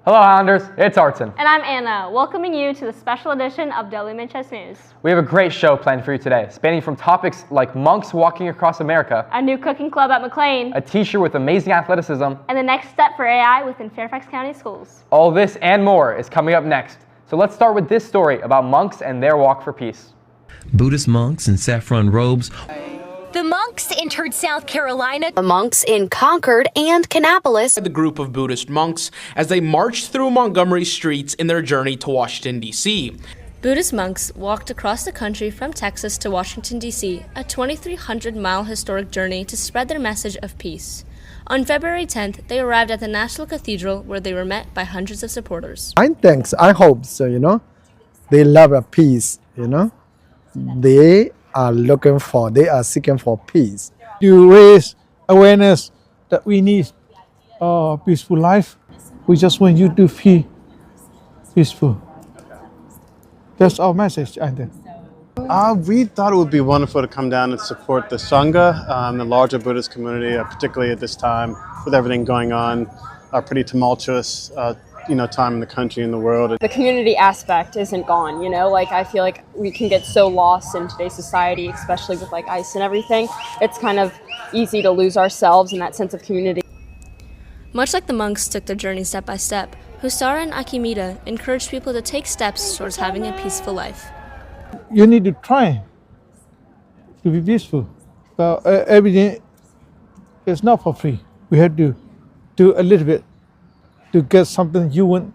Hello Highlanders, it's Arton. And I'm Anna, welcoming you to the special edition of WMHS News. We have a great show planned for you today, spanning from topics like monks walking across America, a new cooking club at McLean, a teacher with amazing athleticism, and the next step for AI within Fairfax County schools. All this and more is coming up next. So let's start with this story about monks and their walk for peace. Buddhist monks in saffron robes. The monks entered South Carolina. The monks in Concord and Kannapolis. The group of Buddhist monks as they marched through Montgomery streets in their journey to Washington, D.C. Buddhist monks walked across the country from Texas to Washington, D.C., a 2,300-mile historic journey to spread their message of peace. On February 10th, they arrived at the National Cathedral where they were met by hundreds of supporters. I hope so, they love a peace, They are seeking for peace. To raise awareness that we need a peaceful life. We just want you to feel peaceful. That's our message, I think. We thought it would be wonderful to come down and support the Sangha, the larger Buddhist community, particularly at this time with everything going on, a pretty tumultuous time in the country and the world. The community aspect isn't gone, I feel like we can get so lost in today's society, especially with ICE and everything. It's kind of easy to lose ourselves in that sense of community. Much like the monks took their journey step by step, Husara and Akimita encouraged people to take steps towards having a peaceful life. You need to try to be peaceful. Everything is not for free. We have to do a little bit to get something you want.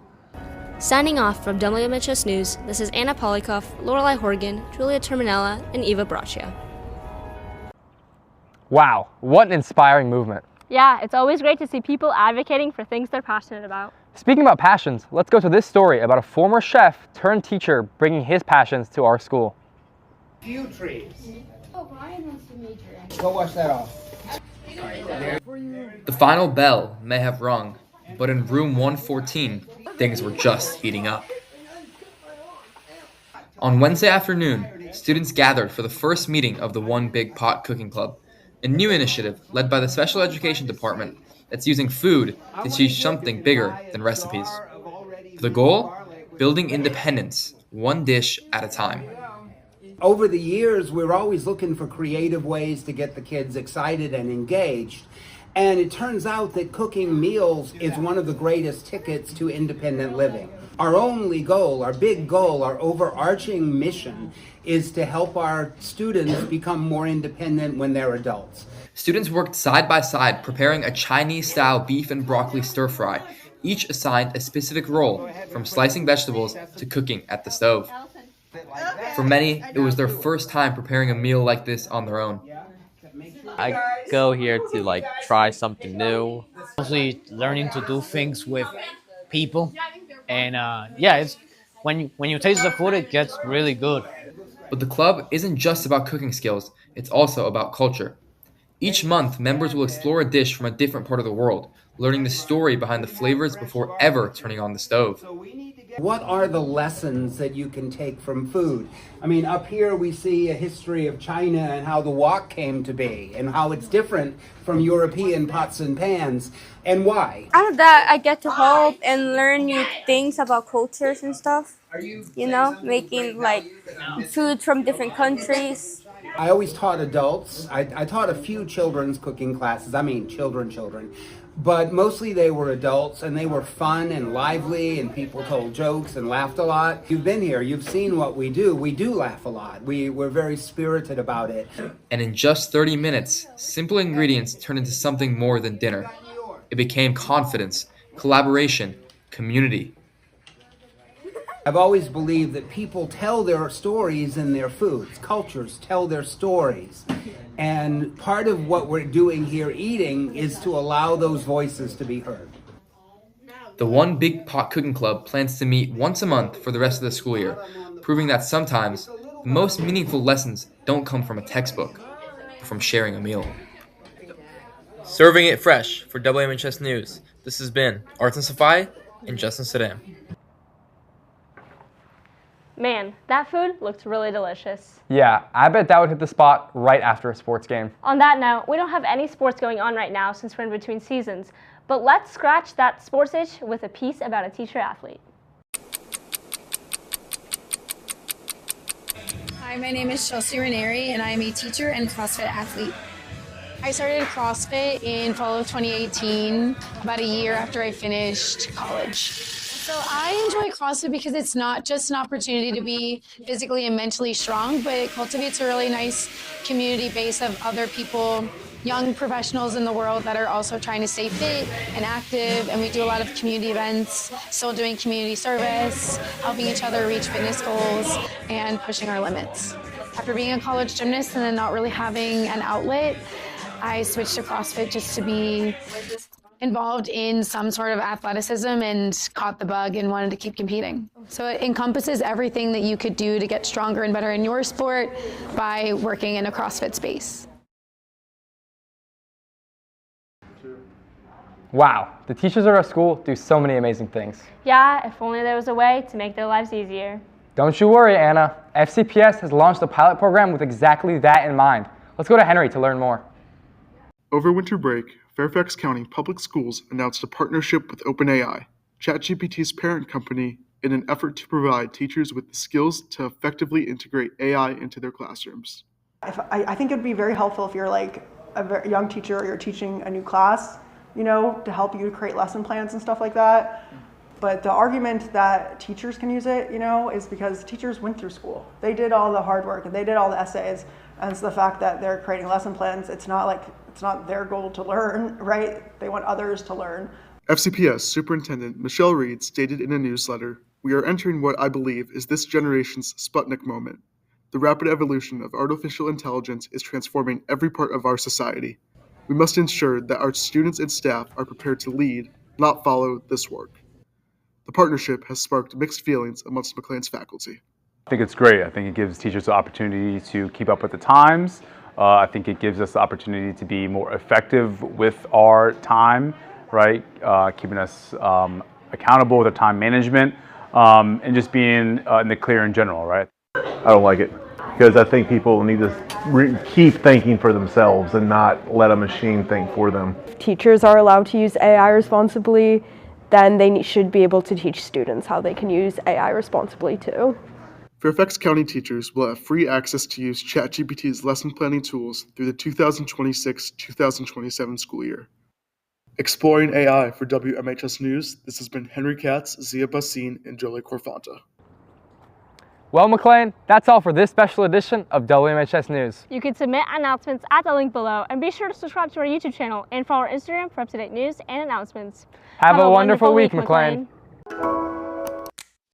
Signing off from WMHS News, this is Anna Polikoff, Lorelei Horgan, Julia Terminella, and Eva Braccia. Wow, what an inspiring movement. Yeah, it's always great to see people advocating for things they're passionate about. Speaking about passions, let's go to this story about a former chef turned teacher bringing his passions to our school. Few trees. Oh, Brian wants to major. Go wash that off. The final bell may have rung, but in room 114, things were just heating up. On Wednesday afternoon, students gathered for the first meeting of the One Big Pot Cooking Club, a new initiative led by the Special Education Department that's using food to teach something bigger than recipes. The goal? Building independence, one dish at a time. Over the years, we're always looking for creative ways to get the kids excited and engaged. And it turns out that cooking meals is one of the greatest tickets to independent living. Our only goal, our big goal, our overarching mission is to help our students become more independent when they're adults. Students worked side by side preparing a Chinese-style beef and broccoli stir-fry, each assigned a specific role, from slicing vegetables to cooking at the stove. For many, it was their first time preparing a meal like this on their own. I go here to try something new. Mostly learning to do things with people, and it's when you taste the food, it gets really good. But the club isn't just about cooking skills; it's also about culture. Each month, members will explore a dish from a different part of the world, learning the story behind the flavors before ever turning on the stove. What are the lessons that you can take from food? I mean, up here we see a history of China and how the wok came to be and how it's different from European pots and pans, and why. Out of that, I get to help and learn new things about cultures and stuff. Making food from different countries. I always taught adults. I taught a few children's cooking classes. I mean, children. But mostly they were adults, and they were fun and lively, and people told jokes and laughed a lot. You've been here. You've seen what we do. We do laugh a lot. We're very spirited about it. And in just 30 minutes, simple ingredients turned into something more than dinner. It became confidence, collaboration, community. I've always believed that people tell their stories in their foods. Cultures tell their stories. And part of what we're doing here eating is to allow those voices to be heard. The One Big Pot Cooking Club plans to meet once a month for the rest of the school year, proving that sometimes the most meaningful lessons don't come from a textbook, but from sharing a meal. Serving it fresh for WMHS News, this has been Artan Safai and Justin Saddam. Man, that food looked really delicious. Yeah, I bet that would hit the spot right after a sports game. On that note, we don't have any sports going on right now since we're in between seasons, But let's scratch that sports itch with a piece about a teacher athlete. Hi, my name is Chelsea Ranieri, and I am a teacher and CrossFit athlete. I started CrossFit in fall of 2018, about a year after I finished college. So I enjoy CrossFit because it's not just an opportunity to be physically and mentally strong, but it cultivates a really nice community base of other people, young professionals in the world that are also trying to stay fit and active, and we do a lot of community events, still doing community service, helping each other reach fitness goals, and pushing our limits. After being a college gymnast and then not really having an outlet, I switched to CrossFit just to be involved in some sort of athleticism and caught the bug and wanted to keep competing. So it encompasses everything that you could do to get stronger and better in your sport by working in a CrossFit space. Wow, the teachers at our school do so many amazing things. Yeah, if only there was a way to make their lives easier. Don't you worry, Anna. FCPS has launched a pilot program with exactly that in mind. Let's go to Henry to learn more. Over winter break, Fairfax County Public Schools announced a partnership with OpenAI, ChatGPT's parent company, in an effort to provide teachers with the skills to effectively integrate AI into their classrooms. I think it would be very helpful if you're like a very young teacher or you're teaching a new class, you know, to help you create lesson plans and stuff like that. But the argument that teachers can use it, you know, is because teachers went through school. They did all the hard work and they did all the essays. And it's the fact that they're creating lesson plans, it's not their goal to learn, right? They want others to learn. FCPS Superintendent Michelle Reed stated in a newsletter, "We are entering what I believe is this generation's Sputnik moment. The rapid evolution of artificial intelligence is transforming every part of our society. We must ensure that our students and staff are prepared to lead, not follow this work." The partnership has sparked mixed feelings amongst McLean's faculty. I think it's great. I think it gives teachers the opportunity to keep up with the times. I think it gives us the opportunity to be more effective with our time, right? Keeping us accountable with our time management and just being in the clear in general, right? I don't like it because I think people need to keep thinking for themselves and not let a machine think for them. If teachers are allowed to use AI responsibly, then they should be able to teach students how they can use AI responsibly too. Fairfax County teachers will have free access to use ChatGPT's lesson planning tools through the 2026-2027 school year. Exploring AI for WMHS News, this has been Henry Katz, Zia Bassin, and Jolie Corfanta. Well, McLean, that's all for this special edition of WMHS News. You can submit announcements at the link below, and be sure to subscribe to our YouTube channel and follow our Instagram for up-to-date news and announcements. Have a wonderful week, McLean.